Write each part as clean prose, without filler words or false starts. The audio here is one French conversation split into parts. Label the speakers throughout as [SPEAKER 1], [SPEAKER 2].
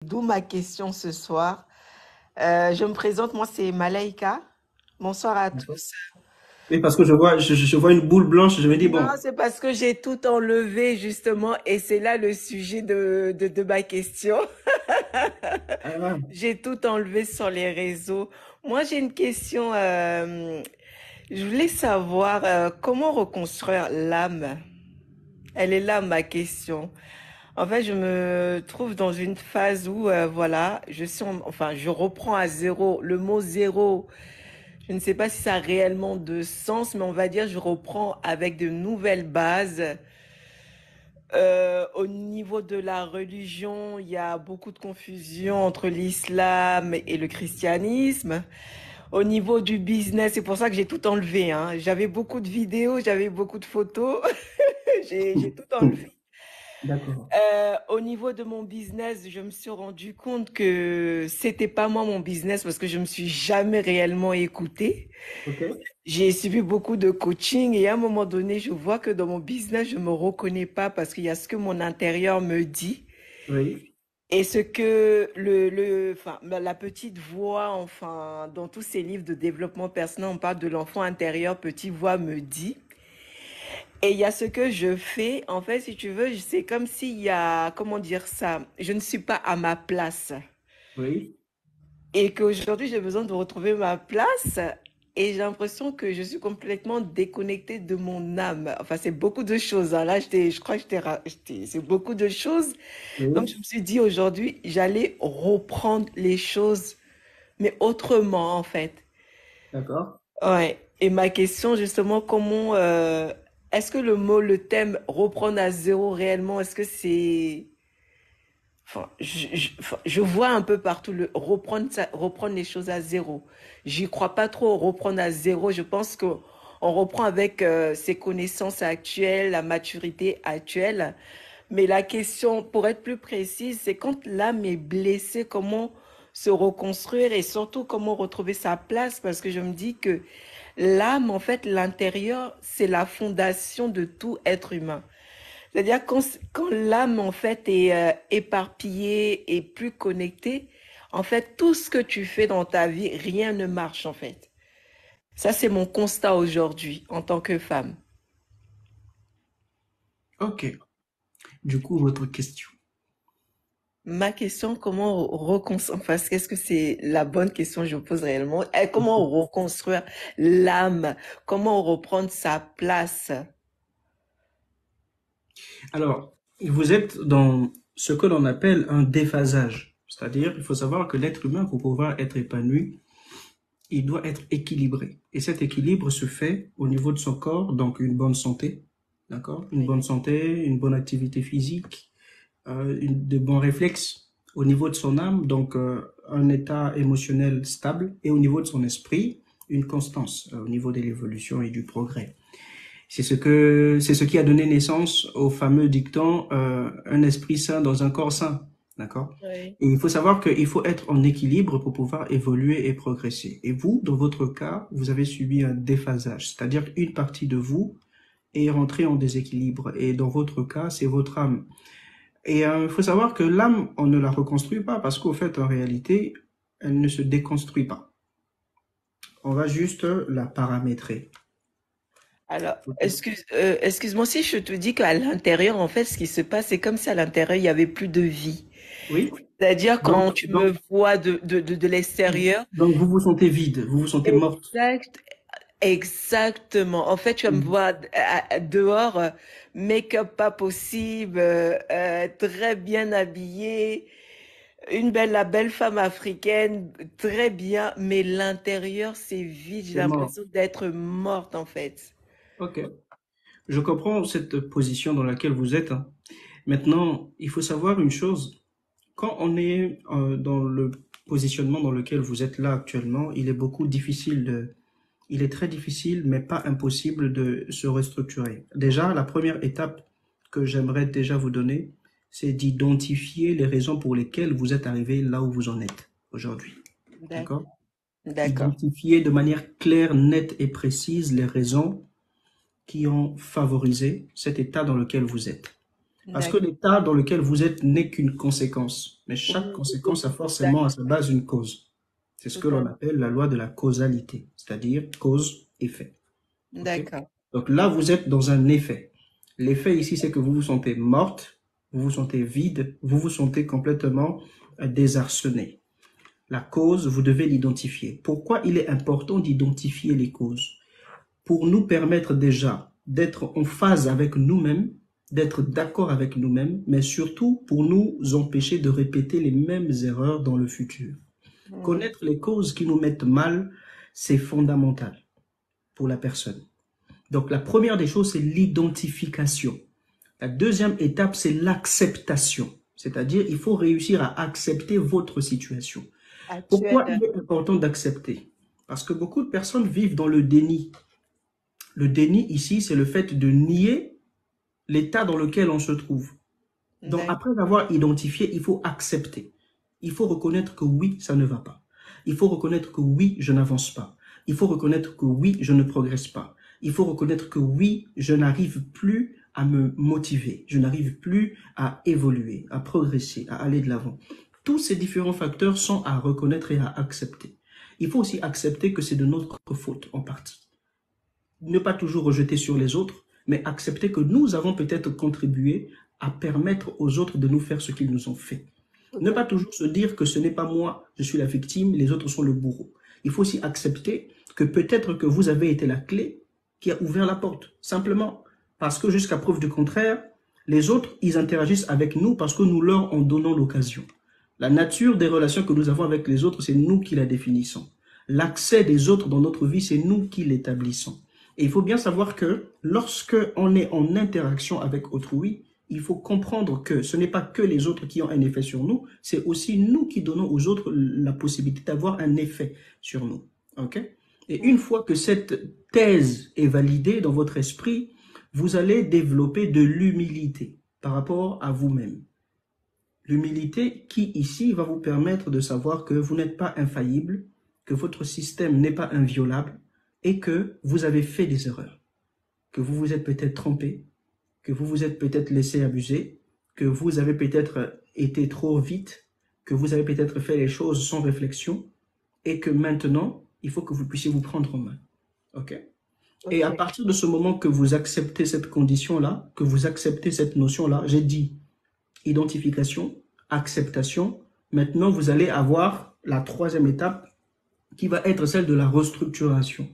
[SPEAKER 1] D'où ma question ce soir. Je me présente, moi c'est Malaika. Bonsoir à tous.
[SPEAKER 2] Oui, parce que je vois une boule blanche, je me dis,
[SPEAKER 1] Non,
[SPEAKER 2] bon,
[SPEAKER 1] c'est parce que j'ai tout enlevé justement et c'est là le sujet de ma question.
[SPEAKER 2] ah,
[SPEAKER 1] J'ai tout enlevé sur les réseaux. Moi j'ai une question. Je voulais savoir comment reconstruire l'âme. Elle est là ma question. En fait, je me trouve dans une phase où, voilà, enfin, je reprends à zéro. Le mot zéro, je ne sais pas si ça a réellement de sens, mais on va dire je reprends avec de nouvelles bases. Au niveau de la religion, il y a beaucoup de confusion entre l'islam et le christianisme. Au niveau du business, c'est pour ça que j'ai tout enlevé, hein. J'avais beaucoup de vidéos, j'avais beaucoup de photos, j'ai tout enlevé.
[SPEAKER 2] d'accord.
[SPEAKER 1] Au niveau de mon business, je me suis rendu compte que c'était pas moi mon business parce que je me suis jamais réellement écoutée.
[SPEAKER 2] Ok.
[SPEAKER 1] J'ai suivi beaucoup de coaching et à un moment donné, je vois que dans mon business, je me reconnais pas parce qu'il y a ce que mon intérieur me dit
[SPEAKER 2] Oui.
[SPEAKER 1] et ce que enfin, la petite voix, enfin, dans tous ces livres de développement personnel, on parle de l'enfant intérieur, petite voix me dit. Et il y a ce que je fais, en fait, si tu veux, c'est comme s'il y a, comment dire ça, je ne suis pas à ma place.
[SPEAKER 2] Oui.
[SPEAKER 1] Et qu'aujourd'hui, j'ai besoin de retrouver ma place. Et j'ai l'impression que je suis complètement déconnectée de mon âme. Enfin, c'est beaucoup de choses, hein. Là, je crois que c'est beaucoup de choses. Donc, je
[SPEAKER 2] Oui.
[SPEAKER 1] me suis dit aujourd'hui, j'allais reprendre les choses, mais autrement, en fait.
[SPEAKER 2] D'accord.
[SPEAKER 1] Ouais. Et ma question, justement, est-ce que le thème reprendre à zéro réellement, est-ce que c'est, enfin, enfin, je vois un peu partout le reprendre les choses à zéro. J'y crois pas trop reprendre à zéro. Je pense que on reprend avec ses connaissances actuelles, la maturité actuelle. Mais la question, pour être plus précise, c'est quand l'âme est blessée, comment se reconstruire et surtout comment retrouver sa place, parce que je me dis que l'âme, en fait, l'intérieur, c'est la fondation de tout être humain. C'est-à-dire quand l'âme, en fait, est éparpillée et plus connectée, en fait, tout ce que tu fais dans ta vie, rien ne marche, en fait. Ça, c'est mon constat aujourd'hui en tant que femme.
[SPEAKER 2] Ok. Du coup, votre question.
[SPEAKER 1] Ma question, comment reconstruire, enfin, qu'est-ce que c'est la bonne question que je pose réellement? Comment reconstruire l'âme? Comment reprendre sa place?
[SPEAKER 2] Alors, vous êtes dans ce que l'on appelle un déphasage. C'est-à-dire, il faut savoir que l'être humain, pour pouvoir être épanoui, il doit être équilibré. Et cet équilibre se fait au niveau de son corps, donc une bonne santé, d'accord? Une bonne
[SPEAKER 1] Oui.
[SPEAKER 2] santé, une bonne activité physique, de bons réflexes au niveau de son âme, donc un état émotionnel stable, et au niveau de son esprit, une constance au niveau de l'évolution et du progrès. C'est ce qui a donné naissance au fameux dicton un esprit sain dans un corps sain, d'accord?
[SPEAKER 1] Oui.
[SPEAKER 2] Et il faut savoir qu'il faut être en équilibre pour pouvoir évoluer et progresser. Et vous, dans votre cas, vous avez subi un déphasage, c'est-à-dire une partie de vous est rentrée en déséquilibre. Et dans votre cas, c'est votre âme. Et il faut savoir que l'âme, on ne la reconstruit pas parce qu'au fait, en réalité, elle ne se déconstruit pas. On va juste la paramétrer.
[SPEAKER 1] Alors, excuse-moi si je te dis qu'à l'intérieur, en fait, ce qui se passe, c'est comme si à l'intérieur, il y avait plus de vie.
[SPEAKER 2] Oui.
[SPEAKER 1] C'est-à-dire,
[SPEAKER 2] Donc,
[SPEAKER 1] quand tu
[SPEAKER 2] donc,
[SPEAKER 1] me vois de l'extérieur,
[SPEAKER 2] donc vous vous sentez vide, vous vous sentez morte.
[SPEAKER 1] exact, exactement. En fait, tu vas me
[SPEAKER 2] Mhm.
[SPEAKER 1] voir dehors, make-up pas possible, très bien habillée, la belle femme africaine, très bien, mais l'intérieur, c'est vide. J'ai
[SPEAKER 2] C'est mort.
[SPEAKER 1] l'impression d'être morte, en fait.
[SPEAKER 2] Ok. Je comprends cette position dans laquelle vous êtes, hein. Maintenant, il faut savoir une chose. Quand on est dans le positionnement dans lequel vous êtes là actuellement, il est très difficile, mais pas impossible de se restructurer. Déjà, la première étape que j'aimerais déjà vous donner, c'est d'identifier les raisons pour lesquelles vous êtes arrivé là où vous en êtes aujourd'hui. D'accord?
[SPEAKER 1] D'accord. D'accord.
[SPEAKER 2] Identifier de manière claire, nette et précise les raisons qui ont favorisé cet état dans lequel vous êtes. Parce que
[SPEAKER 1] D'accord.
[SPEAKER 2] l'état dans lequel vous êtes n'est qu'une conséquence. Mais chaque
[SPEAKER 1] Oui,
[SPEAKER 2] conséquence a
[SPEAKER 1] d'ac-
[SPEAKER 2] forcément à sa base une cause. C'est ce que l'on
[SPEAKER 1] totalement.
[SPEAKER 2] appelle la loi de la causalité, c'est-à-dire cause-effet. Ok?
[SPEAKER 1] D'accord.
[SPEAKER 2] Donc là, vous êtes dans un effet. L'effet ici, c'est que vous vous sentez morte, vous vous sentez vide, vous vous sentez complètement désarçonné. La cause, vous devez l'identifier. Pourquoi il est important d'identifier les causes? Pour nous permettre déjà d'être en phase avec nous-mêmes, d'être d'accord avec nous-mêmes, mais surtout pour nous empêcher de répéter les mêmes erreurs dans le futur.
[SPEAKER 1] Hmm.
[SPEAKER 2] Connaître les causes qui nous mettent mal, c'est fondamental pour la personne. Donc la première des choses, c'est l'identification. La deuxième étape, c'est l'acceptation. C'est-à-dire, il faut réussir à accepter votre situation. Pourquoi
[SPEAKER 1] Actuel.
[SPEAKER 2] il est important d'accepter? Parce que beaucoup de personnes vivent dans le déni. Le déni ici, c'est le fait de nier l'état dans lequel on se trouve. Donc,
[SPEAKER 1] D'accord.
[SPEAKER 2] après avoir identifié, il faut accepter. Il faut reconnaître que oui, ça ne va pas. Il faut reconnaître que oui, je n'avance pas. Il faut reconnaître que oui, je ne progresse pas. Il faut reconnaître que oui, je n'arrive plus à me motiver. Je n'arrive plus à évoluer, à progresser, à aller de l'avant. Tous ces différents facteurs sont à reconnaître et à accepter. Il faut aussi accepter que c'est de notre faute en partie. Ne pas toujours rejeter sur les autres, mais accepter que nous avons peut-être contribué à permettre aux autres de nous faire ce qu'ils nous ont fait. Ne pas
[SPEAKER 1] Totalement.
[SPEAKER 2] toujours se dire que ce n'est pas moi, je suis la victime, les autres sont le bourreau. Il faut aussi accepter que peut-être que vous avez été la clé qui a ouvert la porte. Simplement parce que jusqu'à preuve du contraire, les autres, ils interagissent avec nous parce que nous leur en donnons l'occasion. La nature des relations que nous avons avec les autres, c'est nous qui la définissons. L'accès des autres dans notre vie, c'est nous qui l'établissons. Et il faut bien savoir que lorsque on est en interaction avec autrui, il faut comprendre que ce n'est pas que les autres qui ont un effet sur nous, c'est aussi nous qui donnons aux autres la possibilité d'avoir un effet sur nous. Ok? Et une fois que cette thèse est validée dans votre esprit, vous allez développer de l'humilité par rapport à vous-même. L'humilité qui ici va vous permettre de savoir que vous n'êtes pas infaillible, que votre système n'est pas inviolable et que vous avez fait des erreurs, que vous vous êtes peut-être trompé, que vous vous êtes peut-être laissé abuser, que vous avez peut-être été trop vite, que vous avez peut-être fait les choses sans réflexion et que maintenant, il faut que vous puissiez vous prendre en main. OK? Et à
[SPEAKER 1] Ok.
[SPEAKER 2] partir de ce moment que vous acceptez cette condition-là, que vous acceptez cette notion-là, j'ai dit identification, acceptation. Maintenant, vous allez avoir la troisième étape qui va être celle de la restructuration.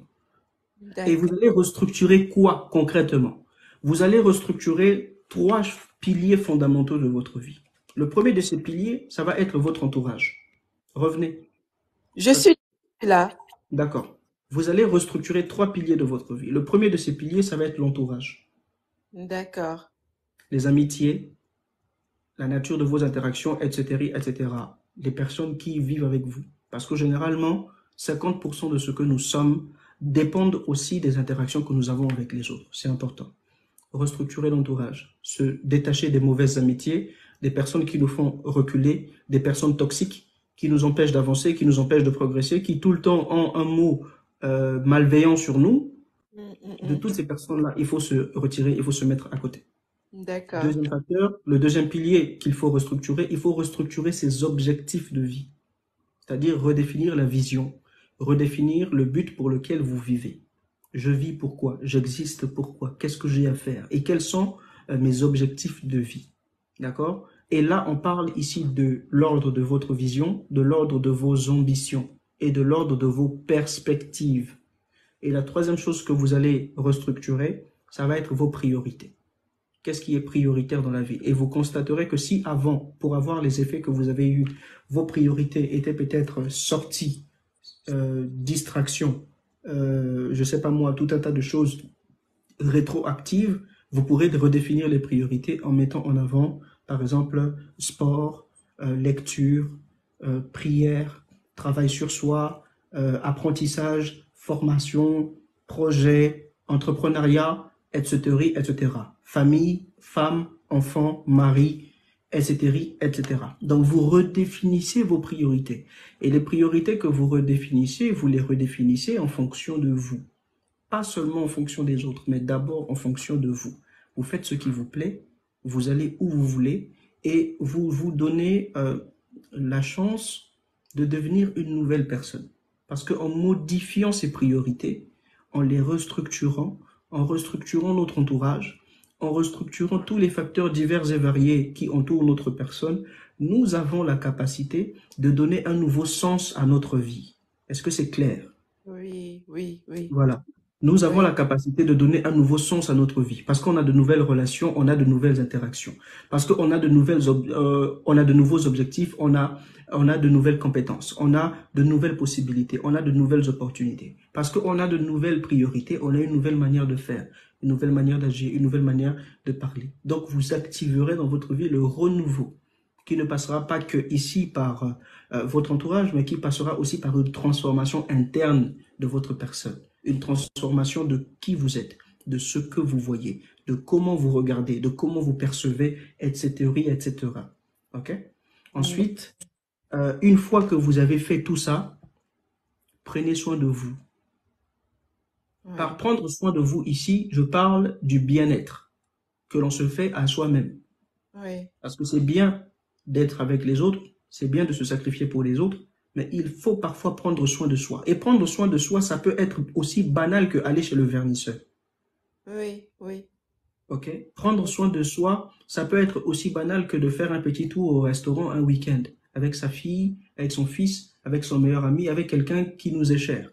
[SPEAKER 2] Et vous
[SPEAKER 1] D'accord.
[SPEAKER 2] allez restructurer quoi concrètement? Vous allez restructurer trois piliers fondamentaux de votre vie. Le premier de ces piliers, ça va être votre entourage. Revenez.
[SPEAKER 1] Je suis là.
[SPEAKER 2] D'accord. Vous allez restructurer trois piliers de votre vie. Le premier de ces piliers, ça va être l'entourage.
[SPEAKER 1] D'accord.
[SPEAKER 2] Les amitiés, la nature de vos interactions, etc., etc. Les personnes qui vivent avec vous. Parce que généralement, 50% de ce que nous sommes dépendent aussi des interactions que nous avons avec les autres. C'est important. Restructurer l'entourage, se détacher des mauvaises amitiés, des personnes qui nous font reculer, des personnes toxiques qui nous empêchent d'avancer, qui nous empêchent de progresser, qui tout le temps ont un mot malveillant sur nous. De toutes ces personnes-là, il faut se retirer, il faut se mettre à côté.
[SPEAKER 1] D'accord.
[SPEAKER 2] Deuxième facteur, le deuxième pilier qu'il il faut restructurer ses objectifs de vie, c'est-à-dire redéfinir la vision, redéfinir le but pour lequel vous vivez. Je vis pourquoi? J'existe pourquoi? Qu'est-ce que j'ai à faire? Et quels sont mes objectifs de vie? D'accord? Et là, on parle ici de l'ordre de votre vision, de l'ordre de vos ambitions et de l'ordre de vos perspectives. Et la troisième chose que vous allez restructurer, ça va être vos priorités. Qu'est-ce qui est prioritaire dans la vie? Et vous constaterez que si avant, pour avoir les effets que vous avez eus, vos priorités étaient peut-être sorties, distraction, je sais pas moi, tout un tas de choses rétroactives, vous pourrez redéfinir les priorités en mettant en avant, par exemple, sport, lecture, prière, travail sur soi, apprentissage, formation, projet, entrepreneuriat, etc., etc. Famille, femme, enfant, mari, etc., etc. Donc, vous redéfinissez vos priorités. Et les priorités que vous les redéfinissez en fonction de vous. Pas seulement en fonction des autres, mais d'abord en fonction de vous. Vous faites ce qui vous plaît, vous allez où vous voulez et vous vous donnez la chance de devenir une nouvelle personne. Parce qu'en modifiant ses priorités, en les restructurant, en restructurant notre entourage, en restructurant tous les facteurs divers et variés qui entourent notre personne, nous avons la capacité de donner un nouveau sens à notre vie. Est-ce que c'est clair?
[SPEAKER 1] Oui, oui, oui,
[SPEAKER 2] Voilà. Nous avons la
[SPEAKER 1] oui.
[SPEAKER 2] capacité de donner un nouveau sens à notre vie parce qu'on a de nouvelles relations, on a de nouvelles interactions, parce qu'on a on a de nouveaux objectifs, on a de nouvelles compétences, on a de nouvelles possibilités, on a de nouvelles opportunités, parce qu'on a de nouvelles priorités, on a une nouvelle manière de faire, une nouvelle manière d'agir, une nouvelle manière de parler. Donc, vous activerez dans votre vie le renouveau qui ne passera pas que ici par votre entourage, mais qui passera aussi par une transformation interne de votre personne, une transformation de qui vous êtes, de ce que vous voyez, de comment vous regardez, de comment vous percevez, etc., etc. OK?
[SPEAKER 1] Mm.
[SPEAKER 2] Ensuite, une fois que vous avez fait tout ça, prenez soin de vous. Par
[SPEAKER 1] Ouais,
[SPEAKER 2] prendre soin de vous ici, je parle du bien-être que l'on se fait à soi-même.
[SPEAKER 1] ouais.
[SPEAKER 2] Parce que c'est bien d'être avec les autres, c'est bien de se sacrifier pour les autres, mais il faut parfois prendre soin de soi. Et prendre soin de soi, ça peut être aussi banal que aller chez le vernisseur.
[SPEAKER 1] Oui, oui.
[SPEAKER 2] OK? Prendre soin de soi, ça peut être aussi banal que de faire un petit tour au restaurant un week-end avec sa fille, avec son fils, avec son meilleur ami, avec quelqu'un qui nous est cher.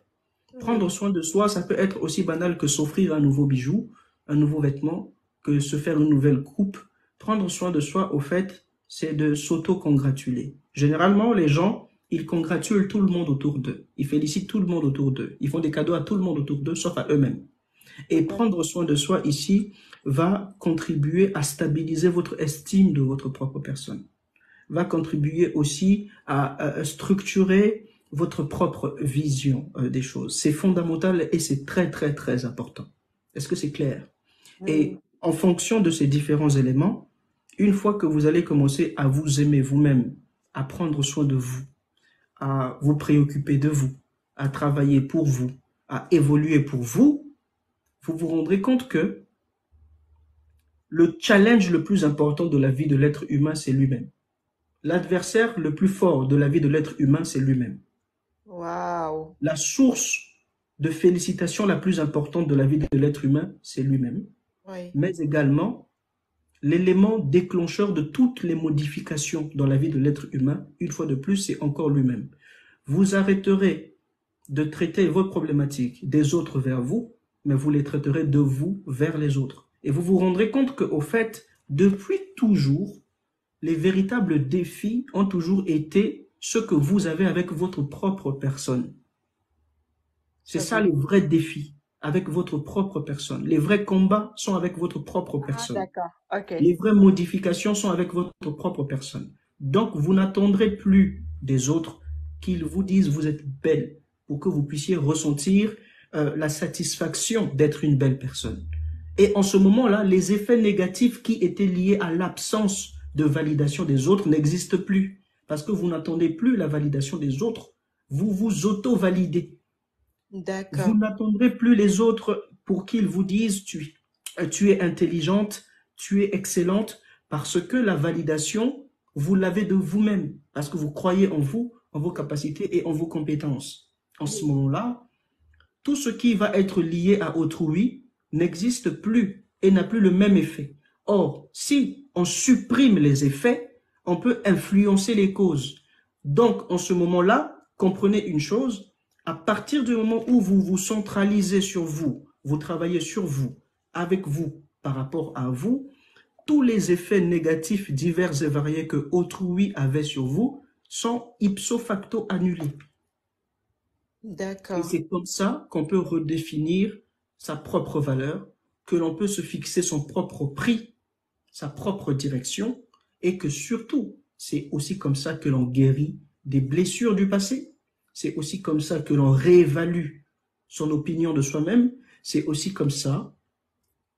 [SPEAKER 2] Prendre
[SPEAKER 1] Oui.
[SPEAKER 2] soin de soi, ça peut être aussi banal que s'offrir un nouveau bijou, un nouveau vêtement, que se faire une nouvelle coupe. Prendre soin de soi, au fait, c'est de s'auto-congratuler. Généralement, les gens, ils congratulent tout le monde autour d'eux. Ils félicitent tout le monde autour d'eux. Ils font des cadeaux à tout le monde autour d'eux, sauf à eux-mêmes. Et
[SPEAKER 1] D'ac-
[SPEAKER 2] prendre soin de soi ici va contribuer à stabiliser votre estime de votre propre personne, va contribuer aussi à structurer votre propre vision des choses. C'est fondamental et c'est très, très, très important. Est-ce que c'est clair?
[SPEAKER 1] Oui.
[SPEAKER 2] Et en fonction de ces différents éléments, une fois que vous allez commencer à vous aimer vous-même, à prendre soin de vous, à vous préoccuper de vous, à travailler pour vous, à évoluer pour vous, vous vous rendrez compte que le challenge le plus important de la vie de l'être humain, c'est lui-même. L'adversaire le plus fort de la vie de l'être humain, c'est lui-même.
[SPEAKER 1] Waouh.
[SPEAKER 2] La source de félicitations la plus importante de la vie de l'être humain, c'est lui-même,
[SPEAKER 1] Oui.
[SPEAKER 2] mais également l'élément déclencheur de toutes les modifications dans la vie de l'être humain, une fois de plus, c'est encore lui-même. Vous arrêterez de traiter vos problématiques des autres vers vous, mais vous les traiterez de vous vers les autres. Et vous vous rendrez compte qu'au fait, depuis toujours, les véritables défis ont toujours été ce que vous avez avec votre propre personne. C'est
[SPEAKER 1] Ça
[SPEAKER 2] ça
[SPEAKER 1] veut...
[SPEAKER 2] les vrais défis avec votre propre personne. Les vrais combats sont avec votre propre
[SPEAKER 1] Ah,
[SPEAKER 2] personne.
[SPEAKER 1] d'accord. OK.
[SPEAKER 2] Les vraies modifications sont avec votre propre personne. Donc, vous n'attendrez plus des autres qu'ils vous disent vous êtes belle pour que vous puissiez ressentir la satisfaction d'être une belle personne. Et en ce moment-là, les effets négatifs qui étaient liés à l'absence de validation des autres n'existent plus. Parce que vous n'attendez plus la validation des autres. Vous vous auto-validez. Vous
[SPEAKER 1] D'accord.
[SPEAKER 2] n'attendrez plus les autres pour qu'ils vous disent tu es intelligente, tu es excellente, parce que la validation, vous l'avez de vous-même, parce que vous croyez en vous, en vos capacités et en vos compétences. En ce moment-là, tout ce qui va être lié à autrui n'existe plus et n'a plus le même effet. Or, si on supprime les effets, on peut influencer les causes. Donc, en ce moment-là, comprenez une chose, à partir du moment où vous vous centralisez sur vous, vous travaillez sur vous, avec vous, par rapport à vous, tous les effets négatifs divers et variés que autrui avait sur vous sont ipso facto annulés. Et
[SPEAKER 1] D'accord.
[SPEAKER 2] c'est comme ça qu'on peut redéfinir sa propre valeur, que l'on peut se fixer son propre prix, sa propre direction, et que surtout, c'est aussi comme ça que l'on guérit des blessures du passé. C'est aussi comme ça que l'on réévalue son opinion de soi-même. C'est aussi comme ça,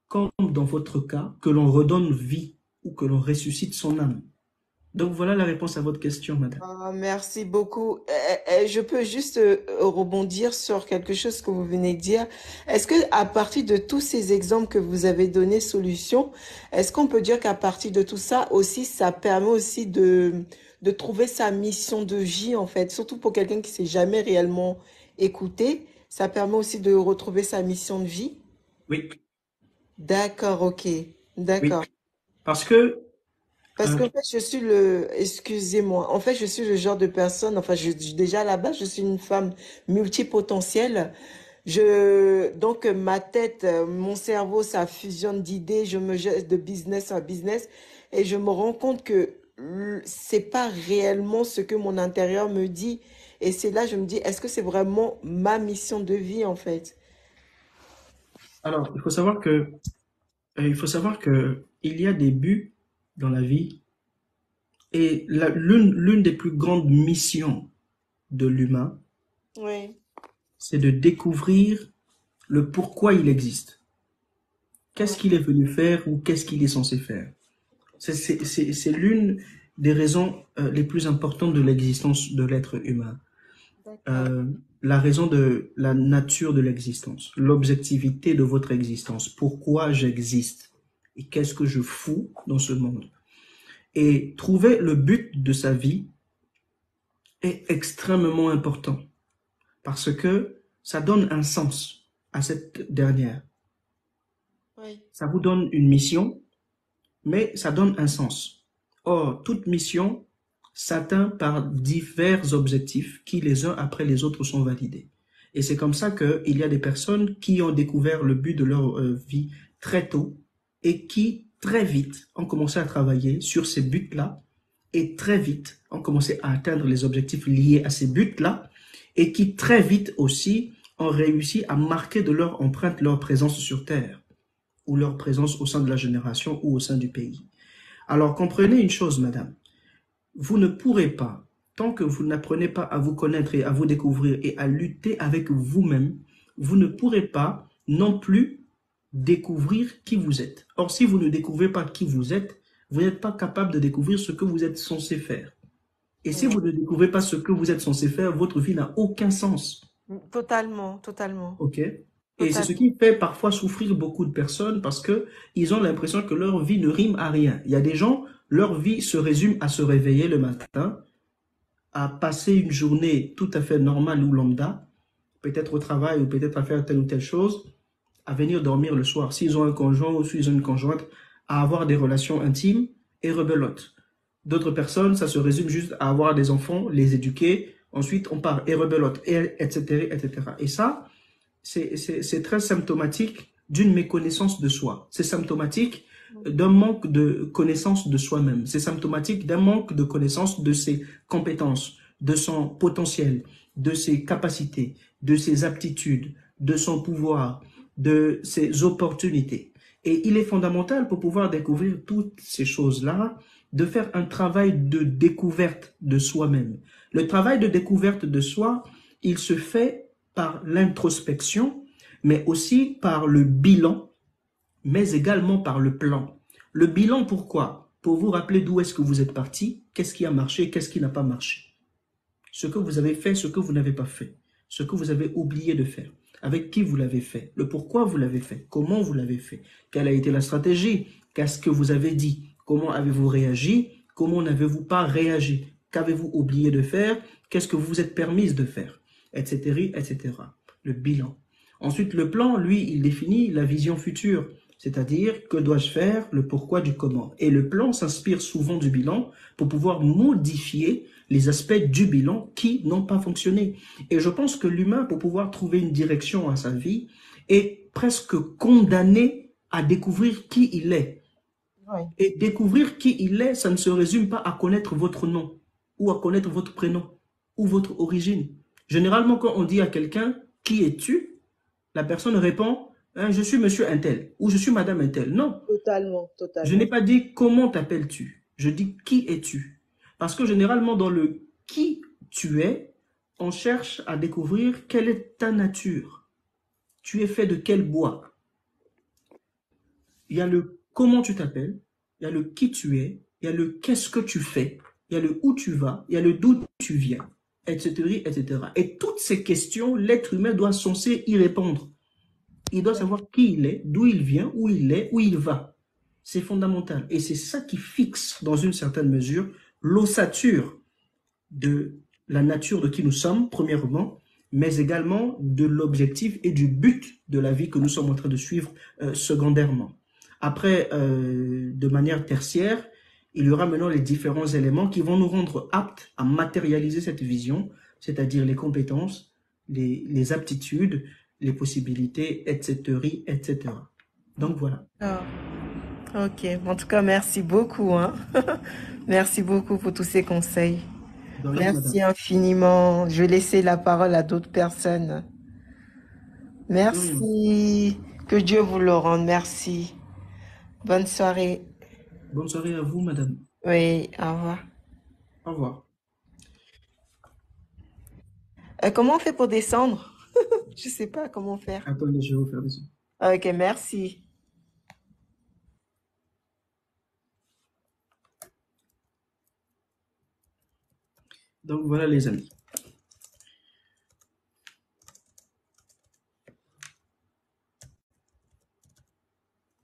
[SPEAKER 2] comme dans votre cas, que l'on redonne vie ou que l'on ressuscite son âme. Donc voilà la réponse à votre question, madame.
[SPEAKER 1] Ah, merci beaucoup. Je peux juste rebondir sur quelque chose que vous venez de dire. Est-ce que à partir de tous ces exemples que vous avez donnés, solutions, est-ce qu'on peut dire qu'à partir de tout ça aussi, ça permet aussi de trouver sa mission de vie, en fait, surtout pour quelqu'un qui s'est jamais réellement écouté, ça permet aussi de retrouver sa mission de vie?
[SPEAKER 2] Oui,
[SPEAKER 1] D'accord, ok,
[SPEAKER 2] oui.
[SPEAKER 1] d'accord.
[SPEAKER 2] Parce que,
[SPEAKER 1] Parce
[SPEAKER 2] euh,
[SPEAKER 1] qu'en fait, excusez-moi, en fait, je suis le genre de personne, enfin, déjà à la base, je suis une femme multipotentielle. Donc, ma tête, mon cerveau, ça fusionne d'idées, je me jette de business en business et je me rends compte que c'est pas réellement ce que mon intérieur me dit. Et c'est là, je me dis, est-ce que c'est vraiment ma mission de vie, en fait?
[SPEAKER 2] alors, il faut savoir que il y a des buts dans la vie et l'une des plus grandes missions de l'humain,
[SPEAKER 1] Oui,
[SPEAKER 2] c'est de découvrir le pourquoi il existe. Qu'est-ce qu'il
[SPEAKER 1] oui,
[SPEAKER 2] est venu faire ou qu'est-ce qu'il est censé faire? C'est l'une des raisons les plus importantes de l'existence de l'être humain.
[SPEAKER 1] d'accord.
[SPEAKER 2] Euh, la raison de la nature de l'existence, l'objectivité de votre existence, pourquoi j'existe et qu'est-ce que je fous dans ce monde. Et trouver le but de sa vie est extrêmement important parce que ça donne un sens à cette dernière.
[SPEAKER 1] Oui,
[SPEAKER 2] Ça vous donne une mission, mais ça donne un sens. Or, toute mission s'atteint par divers objectifs qui, les uns après les autres, sont validés. Et c'est comme ça qu'il y a des personnes qui ont découvert le but de leur vie très tôt et qui, très vite, ont commencé à travailler sur ces buts-là et très vite ont commencé à atteindre les objectifs liés à ces buts-là et qui, très vite aussi, ont réussi à marquer de leur empreinte leur présence sur Terre ou leur présence au sein de la génération ou au sein du pays. Alors comprenez une chose, madame, vous ne pourrez pas, tant que vous n'apprenez pas à vous connaître et à vous découvrir et à lutter avec vous-même, vous ne pourrez pas non plus découvrir qui vous êtes. Or, si vous ne découvrez pas qui vous êtes, vous n'êtes pas capable de découvrir ce que vous êtes censé faire. Et si
[SPEAKER 1] oui.
[SPEAKER 2] vous ne découvrez pas ce que vous êtes censé faire, votre vie n'a aucun sens.
[SPEAKER 1] Totalement, totalement,
[SPEAKER 2] OK? Et c'est ce
[SPEAKER 1] totalement.
[SPEAKER 2] qui fait parfois souffrir beaucoup de personnes parce que ils ont l'impression que leur vie ne rime à rien. Il y a des gens, leur vie se résume à se réveiller le matin, à passer une journée tout à fait normale ou lambda, peut-être au travail ou peut-être à faire telle ou telle chose, à venir dormir le soir. S'ils ont un conjoint ou s'ils ont une conjointe, à avoir des relations intimes et rebelote. D'autres personnes, ça se résume juste à avoir des enfants, les éduquer, ensuite on part et rebelote, et, etc., etc. Et ça, c'est très symptomatique d'une méconnaissance de soi. C'est symptomatique d'un manque de connaissance de soi-même. C'est symptomatique d'un manque de connaissance de ses compétences, de son potentiel, de ses capacités, de ses aptitudes, de son pouvoir, de ses opportunités. Et il est fondamental pour pouvoir découvrir toutes ces choses-là, de faire un travail de découverte de soi-même. Le travail de découverte de soi, il se fait par l'introspection, mais aussi par le bilan, mais également par le plan. Le bilan, pourquoi? Pour vous rappeler d'où est-ce que vous êtes parti, qu'est-ce qui a marché, qu'est-ce qui n'a pas marché. Ce que vous avez fait, ce que vous n'avez pas fait, ce que vous avez oublié de faire, avec qui vous l'avez fait, le pourquoi vous l'avez fait, comment vous l'avez fait, quelle a été la stratégie, qu'est-ce que vous avez dit, comment avez-vous réagi, comment n'avez-vous pas réagi, qu'avez-vous oublié de faire, qu'est-ce que vous vous êtes permise de faire, etc., etc. Le bilan. Ensuite, le plan, lui, il définit la vision future, c'est-à-dire que dois-je faire, le pourquoi du comment. Et le plan s'inspire souvent du bilan pour pouvoir modifier les aspects du bilan qui n'ont pas fonctionné. Et je pense que l'humain, pour pouvoir trouver une direction à sa vie, est presque condamné à découvrir qui il est.
[SPEAKER 1] Oui,
[SPEAKER 2] Et découvrir qui il est, ça ne se résume pas à connaître votre nom, ou à connaître votre prénom, ou votre origine. Généralement, quand on dit à quelqu'un, qui es-tu? La personne répond, hein, je suis monsieur Untel, ou je suis madame Untel. Non,
[SPEAKER 1] totalement,
[SPEAKER 2] je n'ai
[SPEAKER 1] totalement.
[SPEAKER 2] pas dit comment t'appelles-tu, je dis qui es-tu. Parce que généralement, dans le qui tu es, on cherche à découvrir quelle est ta nature. Tu es fait de quel bois? Il y a le comment tu t'appelles, il y a le qui tu es, il y a le qu'est-ce que tu fais, il y a le où tu vas, il y a le d'où tu viens, etc., etc. Et toutes ces questions, l'être humain doit censé y répondre. Il doit savoir qui il est, d'où il vient, où il est, où il va. C'est fondamental. Et c'est ça qui fixe, dans une certaine mesure, l'ossature de la nature de qui nous sommes, premièrement, mais également de l'objectif et du but de la vie que nous sommes en train de suivre secondairement. Après, de manière tertiaire, il y aura maintenant les différents éléments qui vont nous rendre aptes à matérialiser cette vision, c'est-à-dire les compétences, les aptitudes, les possibilités, etc., etc. Donc voilà.
[SPEAKER 1] Ah, ok. En tout cas, merci beaucoup, hein. Merci beaucoup pour tous ces conseils.
[SPEAKER 2] De rien, madame.
[SPEAKER 1] Merci infiniment. Je vais laisser la parole à d'autres personnes.
[SPEAKER 2] De rien.
[SPEAKER 1] Merci. Que Dieu vous le rende. Merci. Bonne soirée.
[SPEAKER 2] Bonne soirée à vous, madame.
[SPEAKER 1] Oui, au revoir.
[SPEAKER 2] Au revoir.
[SPEAKER 1] Comment on fait pour descendre? Je sais pas comment faire.
[SPEAKER 2] Attendez, je vais vous faire des...
[SPEAKER 1] Ok, merci.
[SPEAKER 2] Donc voilà, les amis.